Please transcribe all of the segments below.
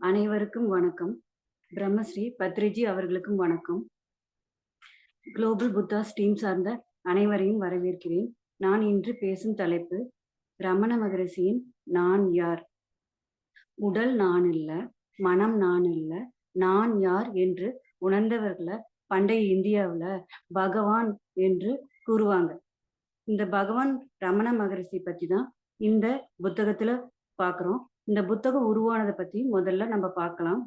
அனைவருக்கும் வணக்கம். பிரம்மஸ்ரீ பத்ரிஜி அவர்களுக்கும் வணக்கம். குளோபல் புத்தாஸ் டீம் சார்ந்த அனைவரையும் வரவேற்கிறேன். நான் இன்று பேசும் தலைப்பு ரமண மகரிஷியின் நான் யார். உடல் நான் இல்ல, மனம் நான் இல்ல, நான் யார் என்று உணர்ந்தவர்களை பண்டைய இந்தியாவுல பகவான் என்று கூறுவாங்க. இந்த பகவான் ரமண மகரிஷி பத்தி தான் இந்த புத்தகத்துல பார்க்கிறோம். இந்த புத்தகம் உருவானதை பத்தி முதல்ல நம்ம பார்க்கலாம்.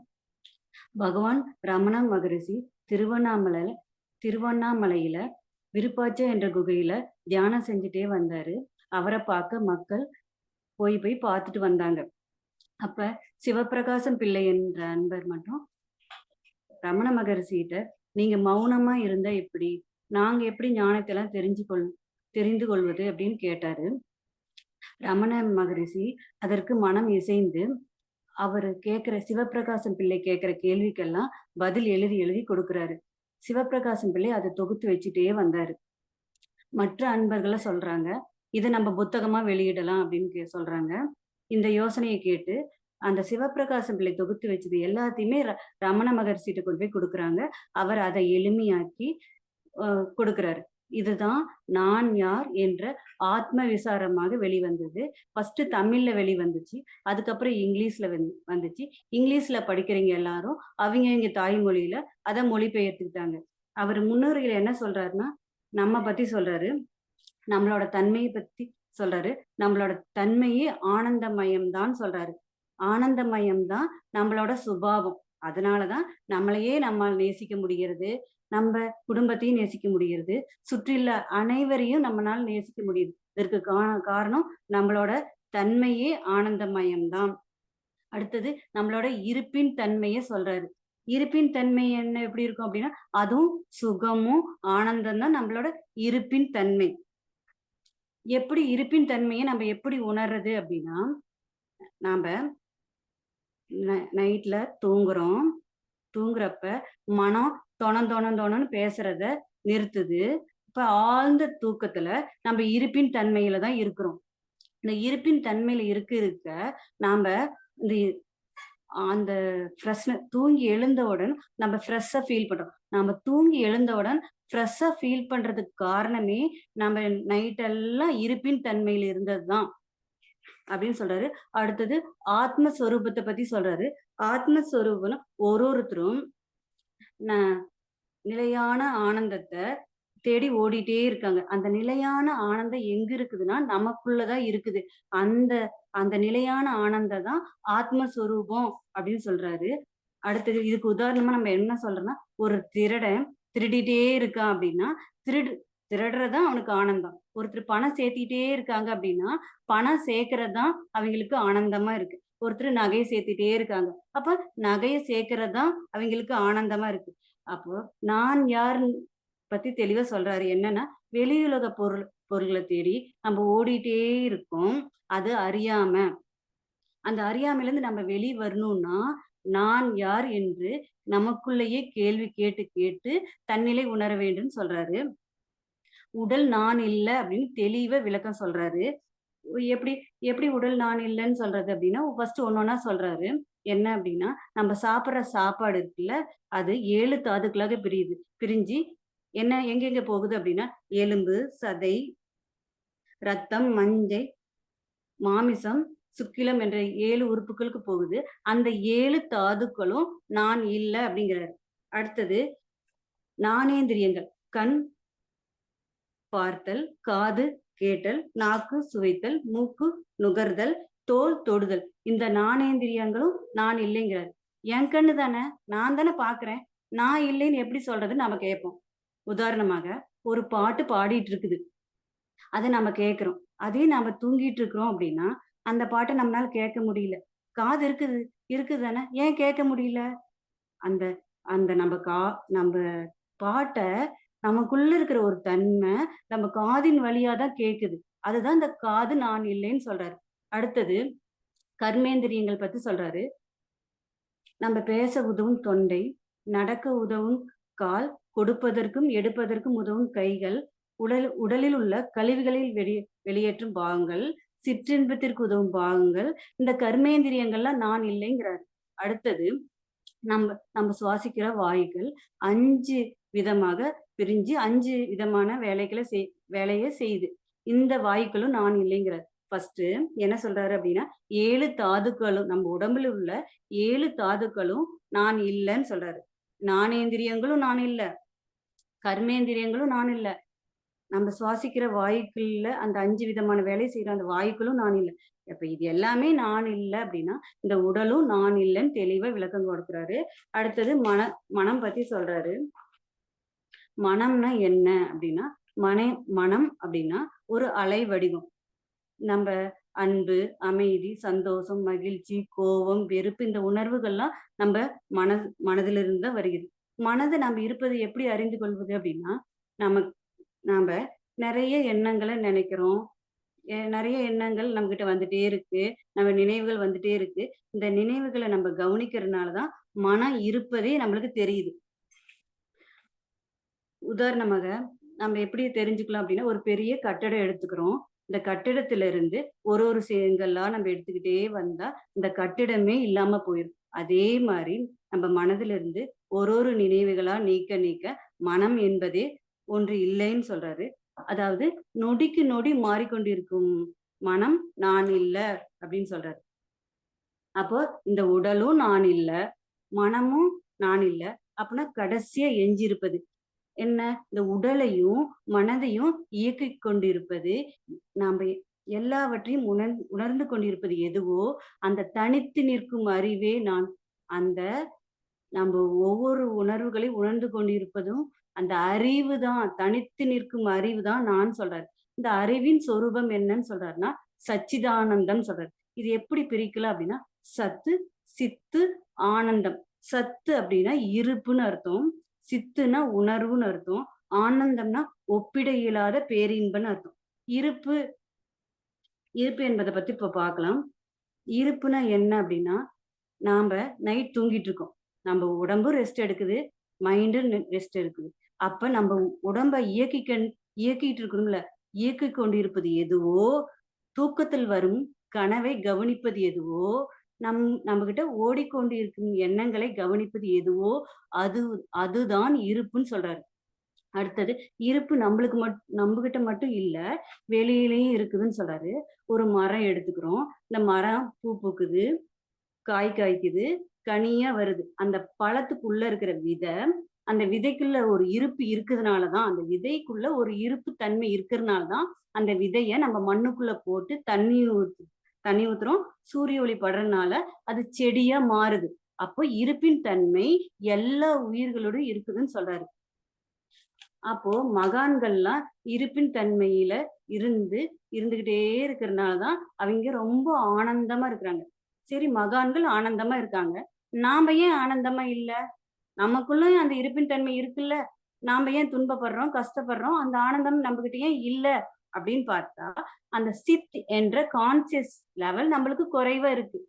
பகவான் ரமண மகரிஷி திருவண்ணாமலையில விருப்பாச்ச என்ற குகையில தியானம் செஞ்சுட்டே வந்தாரு. அவரை பார்க்க மக்கள் போய் பார்த்துட்டு வந்தாங்க. அப்ப சிவபிரகாசம் பிள்ளை என்ற அன்பர் மட்டும் ரமண மகரிஷிகிட்ட, நீங்க மௌனமா இருந்தா எப்படி, நாங்க எப்படி ஞானத்தை எல்லாம் தெரிந்து கொள்வது அப்படின்னு கேட்டாரு. ரமண மகரிஷி அதற்கு மனம் இசைந்து அவரு சிவபிரகாசம் பிள்ளை கேட்கிற கேள்விக்கெல்லாம் பதில் எழுதி கொடுக்கிறாரு. சிவபிரகாசம் பிள்ளை அதை தொகுத்து வச்சுட்டே வந்தாரு. மற்ற அன்பர்களை சொல்றாங்க, இதை நம்ம புத்தகமா வெளியிடலாம் அப்படின்னு சொல்றாங்க. இந்த யோசனையை கேட்டு அந்த சிவபிரகாசம் பிள்ளை தொகுத்து வச்சது எல்லாத்தையுமே ரமண மகரிஷிட்ட கொண்டு போய் கொடுக்குறாங்க. அவர் அதை எளிமையாக்கி கொடுக்கிறாரு. இதுதான் நான் யார் என்ற ஆத்ம விசாரமாக வெளிவந்தது. ஃபர்ஸ்ட் தமிழ்ல வெளிவந்துச்சு, அதுக்கப்புறம் இங்கிலீஷ்ல வந்துச்சு. இங்கிலீஷ்ல படிக்கிறவங்க எல்லாரும் அவங்க தாய்மொழியில அதை மொழிபெயர்த்துக்கிட்டாங்க. அவர் முன்னுரையில என்ன சொல்றாருன்னா, நம்ம பத்தி சொல்றாரு, நம்மளோட தன்மையை பத்தி சொல்றாரு. நம்மளோட தன்மையே ஆனந்தமயம் தான் சொல்றாரு. ஆனந்தமயம் தான் நம்மளோட சுபாவம். அதனாலதான் நம்மளையே நம்மால் நேசிக்க முடிகிறது, நம்ம குடும்பத்தையும் நேசிக்க முடிகிறது, சுற்றியுள்ள அனைவரையும் நம்மளால நேசிக்க முடியுது. இதற்கு காரணம் நம்மளோட தன்மையே ஆனந்தமயம்தான். அடுத்தது நம்மளோட இருப்பின் தன்மையை சொல்றாரு. இருப்பின் தன்மை என்ன எப்படி இருக்கும் அப்படின்னா, அதுவும் சுகமும் ஆனந்தம் தான் நம்மளோட இருப்பின் தன்மை. எப்படி இருப்பின் தன்மையை நம்ம எப்படி உணர்றது அப்படின்னா, நாம நைட்ல தூங்குறப்ப மனம் தொணன்னு பேசுறத நிறுத்துது. இப்ப ஆழ்ந்த தூக்கத்துல நம்ம இருப்பின் தன்மையில தான் இருக்கிறோம். இந்த இருப்பின் தன்மையில இருக்க நாம இந்த அந்த தூங்கி எழுந்தவுடன் நம்ம ஃப்ரெஷ்ஷா ஃபீல் பண்றோம். நம்ம தூங்கி எழுந்தவுடன் ஃப்ரெஷ்ஷா ஃபீல் பண்றதுக்கு காரணமே நம்ம நைட்டெல்லாம் இருப்பின் தன்மையில இருந்ததுதான் அப்படின்னு சொல்றாரு. அடுத்தது ஆத்மஸ்வரூபத்தை பத்தி சொல்றாரு. ஆத்மஸ்வரூபம் ஒருத்தரும் நிலையான ஆனந்தத்தை தேடி ஓடிட்டே இருக்காங்க. அந்த நிலையான ஆனந்தம் எங்க இருக்குதுன்னா நமக்குள்ளதான் இருக்குது. அந்த நிலையான ஆனந்தம் தான் ஆத்மஸ்வரூபம் அப்படின்னு சொல்றாரு. அடுத்தது இதுக்கு உதாரணமா நம்ம என்ன சொல்றோம்னா, ஒரு திருடன் திருடிட்டே இருக்கான் அப்படின்னா திருடுறதுதான் அவனுக்கு ஆனந்தம். ஒருத்தர் பணம் சேர்த்திட்டே இருக்காங்க அப்படின்னா பணம் சேர்க்கறதுதான் அவங்களுக்கு ஆனந்தமா இருக்கு. ஒருத்தர் நகையை சேர்த்துட்டே இருக்காங்க, அப்ப நகையை சேர்க்கறதுதான் அவங்களுக்கு ஆனந்தமா இருக்கு. அப்போ நான் யாருன்னு பத்தி தெளிவா சொல்றாரு. என்னன்னா, வெளியுலக பொருள்களை தேடி நம்ம ஓடிட்டே இருக்கோம். அது அறியாம. அந்த அறியாமையில இருந்து நம்ம வெளியே வரணும்னா, நான் யார் என்று நமக்குள்ளேயே கேள்வி கேட்டு தன்னிலை உணர வேண்டும் சொல்றாரு. உடல் நான் இல்ல அப்படின்னு தெளிவா விளக்கம் சொல்றாரு. எப்படி உடல் நான் இல்லைன்னு சொல்றது அப்படின்னா, ஃபர்ஸ்ட் ஒன்னொன்னா சொல்றாரு. என்ன அப்படின்னா, நம்ம சாப்பிடுற சாப்பாடு இருக்குல்ல, அது 7 தாதுக்களாக பிரிஞ்சு எங்கெங்க போகுது அப்படின்னா, எலும்பு, சதை, ரத்தம், மஞ்சை, மாமிசம், சுக்கிலம் என்ற 7 உறுப்புகளுக்கு போகுது. அந்த 7 தாதுக்களும் நான் இல்லை அப்படிங்கிறாரு. அடுத்தது ஞானேந்திரியங்கள், கண் பார்த்தல், காது கேட்டல், நாக்கு சுவைத்தல், மூக்கு நுகர்தல், தோல் தொடுதல், இந்த ஞானேந்திரியங்களும் நான் இல்லைங்கிறார். என் கண்ணு தானே, நான் தானே பாக்குறேன், நான் இல்லைன்னு எப்படி சொல்றது நம்ம கேட்போம். உதாரணமாக ஒரு பாட்டு பாடிட்டு இருக்குது, அதை நம்ம கேட்கிறோம். அதே நாம தூங்கிட்டு இருக்கிறோம் அப்படின்னா அந்த பாட்டை நம்மளால கேட்க முடியல. காது இருக்குது தானே, ஏன் கேட்க முடியல? அந்த அந்த நம்ம பாட்டை நமக்குள்ள இருக்கிற ஒரு தன்மை நம்ம காதின் வழியாதான் கேக்குது. அதுதான் இந்த காது நான் இல்லைன்னு சொல்றாரு. அடுத்தது கர்மேந்திரியங்கள் பத்தி சொல்றாரு. நம்ம பேச உதவும் தொண்டை, நடக்க உதவும் கால், கொடுப்பதற்கும் எடுப்பதற்கும் உதவும் கைகள், உடலில் உள்ள கழிவுகளில் வெளியேற்றும் பாகங்கள், சிற்றின்பத்திற்கு உதவும் பாகங்கள், இந்த கர்மேந்திரியங்கள்லாம் நான் இல்லைங்கிறாரு. அடுத்தது நம்ம நம்ம சுவாசிக்கிற வாயுக்கள் 5 விதமாக பிரிஞ்சு 5 விதமான வேலைய செய்யுது. இந்த வாயுக்களும் நான் இல்லைங்கிறாரு. ஃபர்ஸ்ட்டு என்ன சொல்றாரு அப்படின்னா, 7 தாதுக்களும் நம்ம உடம்புல உள்ள 7 தாதுக்களும் நான் இல்லன்னு சொல்றாரு. ஞானேந்திரியங்களும் நான் இல்ல, கர்மேந்திரியங்களும் நான் இல்ல. நம்ம சுவாசிக்கிற வாயுக்கள்ல அந்த 5 விதமான வேலை செய்ற அந்த வாயுக்களும் நான் இல்ல. அப்ப இது எல்லாமே நான் இல்ல அப்படின்னா, இந்த உடலும் நான் இல்லன்னு தெளிவா விளக்கம் கொடுக்குறாரு. அடுத்தது மனம் பத்தி சொல்றாரு. மனம்னா என்ன அப்படின்னா, மனம் அப்படின்னா ஒரு அலை வடிவம். நம்ப அன்பு, அமைதி, சந்தோஷம், மகிழ்ச்சி, கோபம், வெறுப்பு இந்த உணர்வுகள்லாம் நம்ப மனதிலிருந்து தான் வருகிறது. மனது நம்ம இருப்பதை எப்படி அறிந்து கொள்வது அப்படின்னா, நமக் நாம நெறைய எண்ணங்கள நெனைக்கிறோம். நெறைய எண்ணங்கள் நம்மகிட்ட வந்துட்டே இருக்கு. நம்ம நினைவுகள் வந்துட்டே இருக்கு. இந்த நினைவுகள நம்ம கவனிக்கிறனால தான் மனம் இருப்பதே நம்மளுக்கு தெரியுது. உதாரணமாக, நம்ம எப்படி தெரிஞ்சுக்கலாம் அப்படின்னா, ஒரு பெரிய கட்டடம் எடுத்துக்கிறோம். இந்த கட்டிடத்திலிருந்து ஒரு செங்கல்லா நம்ம எடுத்துக்கிட்டே வந்தா, இந்த கட்டிடமே இல்லாம போயிரும். அதே மாரி நம்ம மனதிலிருந்து ஒரு நினைவுகளா நீக்க மனம் என்பதே ஒன்று இல்லைன்னு சொல்றாரு. அதாவது நொடிக்கு நொடி மாறிக்கொண்டிருக்கும் மனம் நான் இல்ல அப்படின்னு சொல்றாரு. அப்போ இந்த உடலும் நான் இல்ல, மனமும் நான் இல்ல. அப்பன்னா கடைசியா எஞ்சியிருப்பது என்ன? இந்த உடலையும், மனதையும் இயக்கிக் கொண்டிருப்பது, நாம எல்லாவற்றையும் உணர்ந்து கொண்டிருப்பது எதுவோ, அந்த தனித்து நிற்கும் அறிவே நான். அந்த நம்ப ஒவ்வொரு உணர்வுகளையும் உணர்ந்து கொண்டிருப்பதும், அந்த அறிவு தான், தனித்து நிற்கும் அறிவு தான் நான் சொல்றாரு. இந்த அறிவின் சொரூபம் என்னன்னு சொல்றாருன்னா, சச்சிதானந்தம் சொல்றாரு. இது எப்படி பிரிக்கலாம் அப்படின்னா, சத்து, சித்து, ஆனந்தம். சத்து அப்படின்னா இருப்புன்னு அர்த்தம். சித்துனா உணர்வுன்னு அர்த்தம். ஆனந்தம்னா ஒப்பிட இயலாத பேரின்பம்ன்னு அர்த்தம். இருப்பு இருப்பு என்பத பத்தி இப்ப பார்க்கலாம். இருப்புனா என்ன அப்படின்னா, நாம்ப நைட் தூங்கிட்டு இருக்கோம். நம்ம உடம்பும் ரெஸ்ட் எடுக்குது. மைண்டும் ரெஸ்ட் எடுக்குது. அப்ப நம்ம உடம்ப இயக்கிட்டு இருக்கணும்ல. இயக்கிக் கொண்டிருப்பது எதுவோ, தூக்கத்தில் வரும் கனவை கவனிப்பது எதுவோ, நம்மகிட்ட ஓடிக்கொண்டிருக்கும் எண்ணங்களை கவனிப்பது எதுவோ, அது அதுதான் இருப்புன்னு சொல்றாரு. அடுத்தது இருப்பு நம்பகிட்ட மட்டும் இல்ல, வெளியிலயும் இருக்குதுன்னு சொல்றாரு. ஒரு மரம் எடுத்துக்கிறோம். இந்த மரம் பூ பூக்குது. காய் காய்க்குது, கனியா வருது. அந்த பழத்துக்குள்ள இருக்கிற விதை, அந்த விதைக்குள்ள ஒரு இருப்பு இருக்குறதுனால தான், அந்த விதைக்குள்ள ஒரு இருப்பு தன்மை இருக்கிறனால தான், அந்த விதைய நம்ம மண்ணுக்குள்ள போட்டு தண்ணி ஊத்துறோம். சூரிய ஒளி படுறனால அது செடியா மாறுது. அப்போ இருப்பின் தன்மை எல்லா உயிர்களோடும் இருக்குதுன்னு சொல்றாரு. அப்போ மகான்கள்லாம் இருப்பின் தன்மையில இருந்து இருந்துகிட்டே இருக்கிறனால தான் அவிங்க ரொம்ப ஆனந்தமா இருக்கிறாங்க. சரி மகான்கள் ஆனந்தமா இருக்காங்க. நாம ஏன் ஆனந்தமா இல்ல? நமக்குள்ளயும் அந்த இருப்பின் தன்மை இருக்குல்ல. நாம ஏன் துன்பப்படுறோம், கஷ்டப்படுறோம்? அந்த ஆனந்தம் நம்மகிட்ட ஏன் இல்ல? அப்படின்னு பார்த்தா, அந்த சித் என்ற கான்ஷியஸ் லெவல் நம்மளுக்கு குறைவா இருக்கு.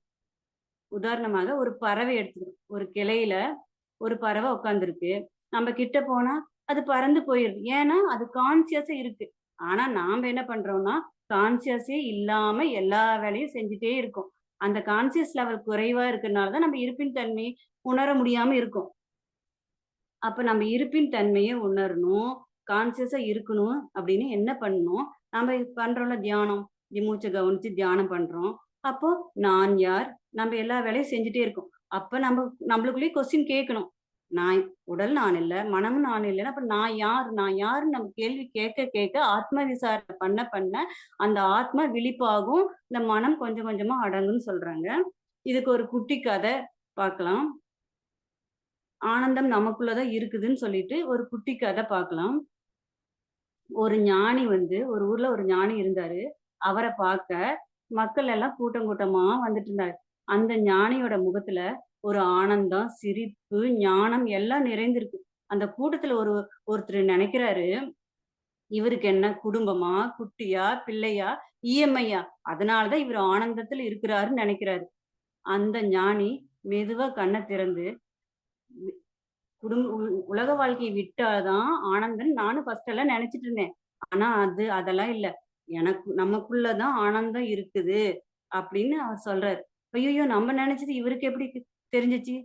உதாரணமாக ஒரு பறவை எடுத்துக்கிறோம். ஒரு கிளையில ஒரு பறவை உட்கார்ந்திருக்கு. நம்ம கிட்ட போனா அது பறந்து போயிருது. ஏன்னா, அது கான்ஷியஸா இருக்கு. ஆனா நாம என்ன பண்றோம்னா, கான்ஷியஸே இல்லாம எல்லா வேலையும் செஞ்சுட்டே இருக்கோம். அந்த கான்ஷியஸ் லெவல் குறைவா இருக்கனால தான் நம்ம இருப்பின் தன்மை உணர முடியாம இருக்கோம். அப்ப நம்ம இருப்பின் தன்மைய உணரணும். கான்ஷியஸா இருக்கணும் அப்படின்னு என்ன பண்ணணும்? நம்ம பண்றோம்ல தியானம். மூச்ச கவனிச்சு தியானம் பண்றோம். அப்போ நான் யார்? நம்ம எல்லா வேலையும் செஞ்சுட்டே இருக்கோம். அப்ப நம்மளுக்குள்ளேயே கொஸ்டின் கேட்கணும். நான் உடல் நான் இல்ல, மனமும் நான் இல்லன்னா, அப்ப நான் யார்? நான் யாருன்னு நம்ம கேள்வி கேட்க ஆத்ம விசாரணை பண்ண அந்த ஆத்மா விழிப்பாகும். இந்த மனம் கொஞ்சம் கொஞ்சமா அடங்கும்ன்னு சொல்றாங்க. இதுக்கு ஒரு குட்டி கதை பார்க்கலாம். ஆனந்தம் நமக்குள்ள தான் இருக்குதுன்னு சொல்லிட்டு ஒரு குட்டி கதை பார்க்கலாம். ஒரு ஞானி ஒரு ஊர்ல ஒரு ஞானி இருந்தாரு. அவர பார்க்க மக்கள் எல்லாம் கூட்டம் கூட்டமா வந்துட்டு இருந்தாங்க. அந்த ஞானியோட முகத்துல ஒரு ஆனந்தம், சிரிப்பு, ஞானம் எல்லாம் நிறைந்திருக்கு. அந்த கூட்டத்துல ஒருத்தர் நெனைக்கிறாரு, இவருக்கு என்ன குடும்பமா, குட்டியா, பிள்ளையா, இஎம்ஐயா? அதனால தான் இவரு ஆனந்தத்துல இருக்கிறாருன்னு நெனைக்கிறாரு. அந்த ஞானி மெதுவா கண்ண திறந்து உலக வாழ்க்கைய விட்டா தான் ஆனந்தம்ன்னு நானும் ஃபர்ஸ்ட் எல்லாம் நெனச்சுட்டு இருந்தேன். ஆனா அதெல்லாம் இல்ல. எனக்கு நமக்குள்ளதான் ஆனந்தம் இருக்குது அப்படின்னு அவர் சொல்றாரு. ஐயோ, நம்ம நினைச்சது இவருக்கு எப்படி தெரிஞ்சுச்சு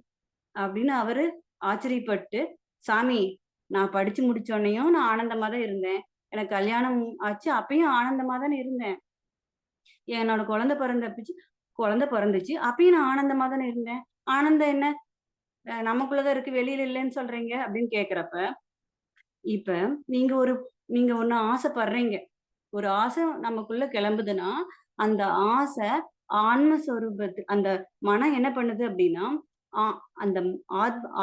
அப்படின்னு அவரு ஆச்சரியப்பட்டு, சாமி, நான் படிச்சு முடிச்சோடனேயும் நான் ஆனந்தமா தான் இருந்தேன். எனக்கு கல்யாணம் ஆச்சு, அப்பயும் ஆனந்தமா தானே இருந்தேன். என்னோட குழந்தை பிறந்துச்சு, அப்பயும் நான் ஆனந்தமா தானே இருந்தேன். ஆனந்தம் என்ன? நமக்குள்ளதான் இருக்கு, வெளியில இல்லைன்னு சொல்றீங்க அப்படின்னு கேட்கிறப்ப, இப்ப நீங்க நீங்க ஒண்ணு ஆசைப்படுறீங்க. ஒரு ஆசை நமக்குள்ள கிளம்புதுன்னா, அந்த ஆசை அந்த மனம் என்ன பண்ணுது அப்படின்னா, ஆ அந்த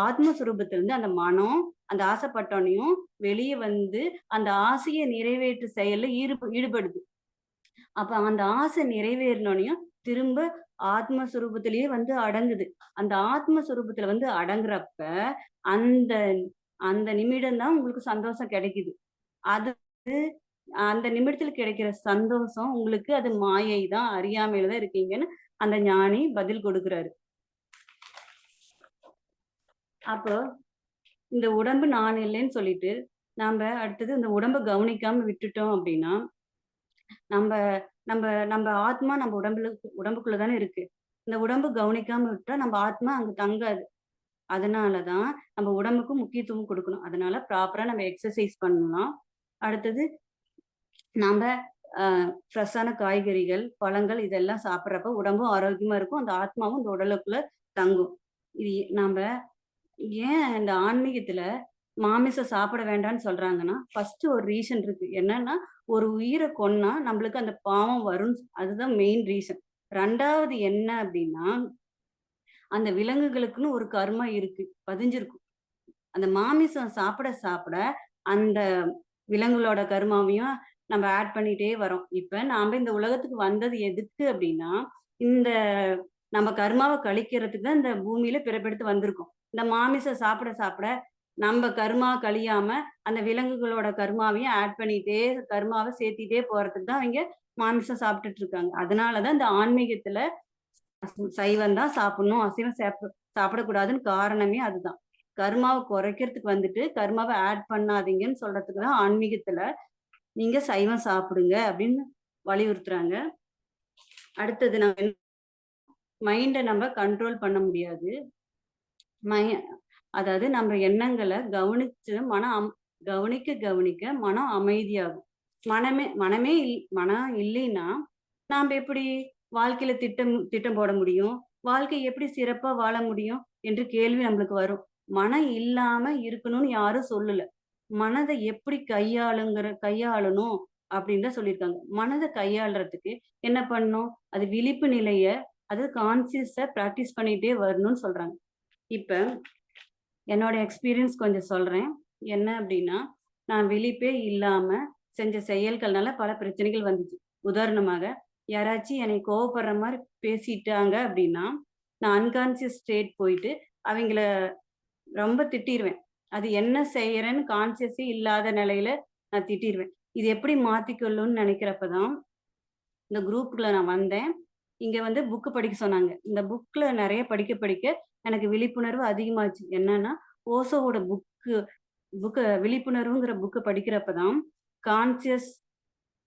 ஆத்மஸ்வரூபத்திலிருந்து அந்த மனம், அந்த ஆசைப்பட்டோனையும் வெளிய வந்து, அந்த ஆசைய நிறைவேற்று செயல்ல ஈடுபடுது. அப்ப அந்த ஆசை நிறைவேறினோனையும், திரும்ப ஆத்மஸ்வரூபத்திலேயே வந்து அடங்குது. அந்த ஆத்மஸ்வரூபத்துல வந்து அடங்குறப்ப, அந்த அந்த நிமிடம் தான் உங்களுக்கு சந்தோஷம் கிடைக்குது. அது அந்த நிமிடத்துல கிடைக்கிற சந்தோஷம் உங்களுக்கு அது மாயை தான், அறியாமையில தான் இருக்கீங்கன்னு அந்த ஞானி பதில் கொடுக்குறாரு. அப்போ இந்த உடம்பு நான் இல்லைன்னு சொல்லிட்டு, நாம அடுத்தது இந்த உடம்ப கவனிக்காம விட்டுட்டோம் அப்படின்னா, நம்ப நம்ப நம்ப ஆத்மா நம்ம உடம்புக்குள்ள தானே இருக்கு. இந்த உடம்பு கவனிக்காம விட்டா நம்ம ஆத்மா அங்க தங்காது. அதனால தான் நம்ம உடம்புக்கு முக்கியத்துவம் குடுக்கணும். அதனால ப்ராப்பரா நம்ம எக்ஸர்சைஸ் பண்ணலாம். அடுத்தது நாம அ ஃப்ரெஷ்ஷான காய்கறிகள், பழங்கள் இதெல்லாம் சாப்பிடுறப்ப உடம்பும் ஆரோக்கியமா இருக்கும். அந்த ஆத்மாவும் இந்த உடலுக்குள்ள தங்கும். இது நம்ப ஏன் இந்த ஆன்மீகத்துல மாமிசம் சாப்பிட வேண்டாம்ன்னு சொல்றாங்கன்னா, ஃபர்ஸ்ட் ஒரு ரீசன் இருக்கு. என்னன்னா, ஒரு உயிர கொன்னா நம்மளுக்கு அந்த பாவம் வரும். அதுதான் மெயின் ரீசன். 2வது என்ன அப்டின்னா, அந்த விலங்குகளுக்குன்னு ஒரு கர்மா இருக்கு. பதிஞ்சிருக்கும். அந்த மாமிசம் சாப்பிட சாப்பிட அந்த விலங்குகளோட கருமாவையும் நம்ம ஆட் பண்ணிட்டே வரோம். இப்ப நாம இந்த உலகத்துக்கு வந்தது எதுக்கு அப்டின்னா, இந்த நம்ம கர்மாவ கழிக்கிறதுக்கு தான் இந்த பூமியில பிறப்பெடுத்து வந்திருக்கோம். இந்த மாமிசம் சாப்பிட சாப்பிட நம்ம கர்மா கழியாம அந்த விலங்குகளோட கர்மாவையும் ஆட் பண்ணிட்டே கர்மாவ சேர்த்திட்டே போறதுக்கு தான் அவைங்க மாமிசம் சாப்பிட்டுட்டு இருக்காங்க. அதனால தான் இந்த ஆன்மீகத்துல சைவம் தான் சாப்பிடணும், அசைவம் சாப்பிடக்கூடாதுன்னு காரணமே அதுதான். கர்மாவ குறைக்கிறதுக்கு வந்துட்டு, கர்மாவ ஆட் பண்ணாதீங்கன்னு சொல்றதுக்கு தான் ஆன்மீகத்துல நீங்க சைவம் சாப்பிடுங்க அப்படின்னு வலியுறுத்துறாங்க. அடுத்தது மைண்ட நம்ம கண்ட்ரோல் பண்ண முடியாது. மை அதாவது நம்ம எண்ணங்கள கவனிச்சு கவனிக்க மனம் அமைதியாகும். மனம் இல்லைன்னா, நாம எப்படி வாழ்க்கையில திட்டம் போட முடியும்? வாழ்க்கை எப்படி சிறப்பா வாழ முடியும்? என்று கேள்வி நம்மளுக்கு வரும். மனம் இல்லாம இருக்கணும்னு யாரும் சொல்லல. மனத எப்படி கையாளணும் அப்படின்னு தான் சொல்லியிருக்காங்க. மனத கையாளுறதுக்கு என்ன பண்ணணும்? அது விழிப்பு நிலைய, அது கான்ஷியஸா பிராக்டிஸ் பண்ணிட்டே வரணும்னு சொல்றாங்க. இப்ப என்னோட எக்ஸ்பீரியன்ஸ் கொஞ்சம் சொல்றேன். என்ன அப்டின்னா, நான் விழிப்பே இல்லாம செஞ்ச செயல்கள்னால பல பிரச்சனைகள் வந்துச்சு. உதாரணமாக, யாராச்சும் என்னைய கோவப்படுற மாரி பேசிட்டாங்க அப்டின்னா, நான் அன்கான்ஷியஸ் ஸ்டேட் போயிட்டு அவைங்கள ரொம்ப திட்டிருவேன். அது என்ன செய்யறேன்னு கான்ஷியஸே இல்லாத நிலையில நான் திட்டிருவேன். இது எப்படி மாத்திக்கொள்ளணும்னு நெனைக்கிறப்ப தான், இந்த குரூப்குள்ள நான் வந்தேன். இங்க வந்து புக் படிக்க சொன்னாங்க. இந்த புக்ல நெறைய படிக்க எனக்கு விழிப்புணர்வு அதிகமாச்சு. என்னன்னா, ஓஷோவோட விழிப்புணர்வுங்கிற புக்க படிக்கிறப்ப தான், கான்ஷியஸ்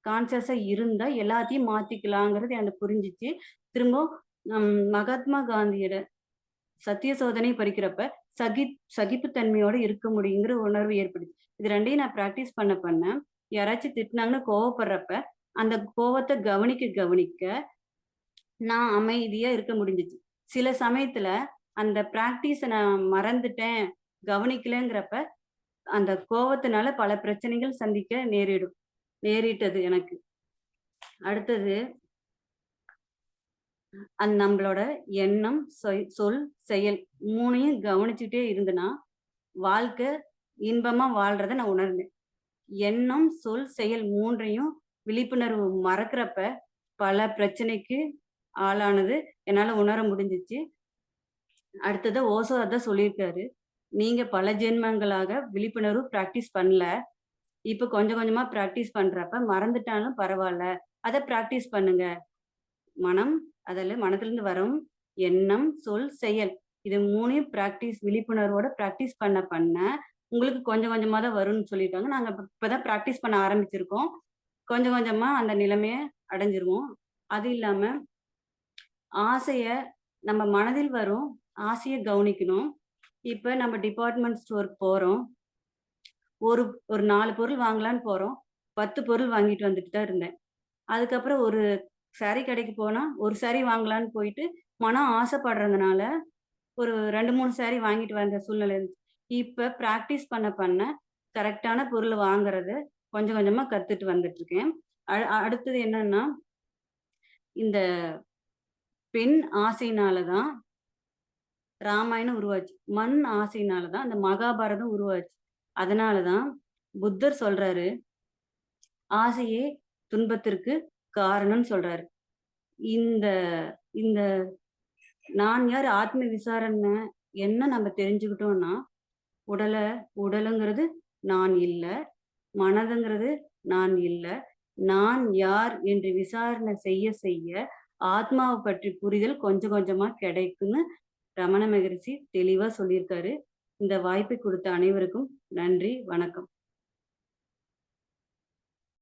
கான்ஷியஸா இருந்தா எல்லாத்தையும் மாத்திக்கலாங்கிறது எனக்கு புரிஞ்சுச்சு. திரும்பவும் மகாத்மா காந்தியோட சத்திய சோதனை படிக்கிறப்ப, சகிப்புத்தன்மையோட இருக்க முடியுங்கிற உணர்வு ஏற்படுச்சு. இது 2யும் நான் பிராக்டிஸ் பண்ண, யாராச்சும் திட்டுனாங்கன்னு கோவப்படுறப்ப, அந்த கோவத்த கவனிக்க நான் அமைதியா இருக்க முடிஞ்சுச்சு. சில சமயத்துல அந்த பிராக்டிஸ நான் மறந்துட்டேன், கவனிக்கலங்கிறப்ப, அந்த கோவத்தினால பல பிரச்சனைகள் சந்திக்க நேரிட்டது எனக்கு. அடுத்தது நம்மளோட எண்ணம், சொல், செயல் 3யும் கவனிச்சுட்டே இருந்தேன்னா, வாழ்க்கை இன்பமா வாழ்றத நான் உணர்ந்தேன். எண்ணம், சொல், செயல் 3யும் விழிப்புணர்வு மறக்கிறப்ப, பல பிரச்சனைக்கு ஆளானது என்னால உணர முடிஞ்சுச்சு. அடுத்தது ஓஷோ அதான் சொல்லியிருக்காரு. நீங்க பல ஜென்மங்களாக விழிப்புணர்வு பிராக்டிஸ் பண்ணல. இப்ப கொஞ்சம் கொஞ்சமா பிராக்டிஸ் பண்றப்ப மறந்துட்டாலும் பரவால்ல. அத பிராக்டிஸ் பண்ணுங்க. மனம் மனதிலிருந்து வரும் எண்ணம், சொல், செயல். இது 3யும் விழிப்புணர்வோட பிராக்டிஸ் பண்ண உங்களுக்கு கொஞ்சம் கொஞ்சமா தான் வரும்னு சொல்லியிருக்காங்க. நாங்க இப்பதான் பிராக்டிஸ் பண்ண ஆரம்பிச்சிருக்கோம். கொஞ்சம் கொஞ்சமா அந்த நிலைமைய அடைஞ்சிருவோம். அது இல்லாம ஆசைய நம்ம மனதில் வரும் ஆசைய கவனிக்கணும். இப்ப நம்ம டிபார்ட்மெண்ட் ஸ்டோருக்கு போறோம். ஒரு ஒரு 4 பொருள் வாங்கலான்னு போறோம். 10 பொருள் வாங்கிட்டு வந்துட்டு தான் இருந்தேன். அதுக்கப்புறம் ஒரு சாரி கடைக்கு போனா, ஒரு சாரி வாங்கலான்னு போயிட்டு, மனம் ஆசைப்படுறதுனால ஒரு 2, 3 சாரி வாங்கிட்டு வந்த சூழ்நிலை இருந்துச்சு. இப்ப பிராக்டிஸ் பண்ண பண்ண கரெக்ட்டான பொருள் வாங்குறத கொஞ்சம் கொஞ்சமா கத்துட்டு வந்துட்டுருக்கேன். அடுத்தது என்னன்னா, இந்த பெண் ஆசையினால தான் ராமாயணம் உருவாச்சு. மண் ஆசையினால தான் அந்த மகாபாரதம் உருவாச்சு. அதனால தான் புத்தர் சொல்றாரு, "ஆசையே துன்பத்திற்கு காரணம்னு" சொல்றாரு. இந்த இந்த நான் யார் ஆத்ம விசாரணை என்ன நம்ம தெரிஞ்சுக்கிட்டோம்னா, உடல உடலுங்கிறது நான் இல்ல. மனதுங்கிறது நான் இல்ல. நான் யார் என்று விசாரணை செய்ய செய்ய ஆத்மாவ பற்றி புரிதல் கொஞ்சம் கொஞ்சமா கிடைக்கும்னு ரமண மகரிஷி தெளிவா சொல்லியிருக்காரு. இந்த வாய்ப்பை கொடுத்த அனைவருக்கும் நன்றி, வணக்கம்.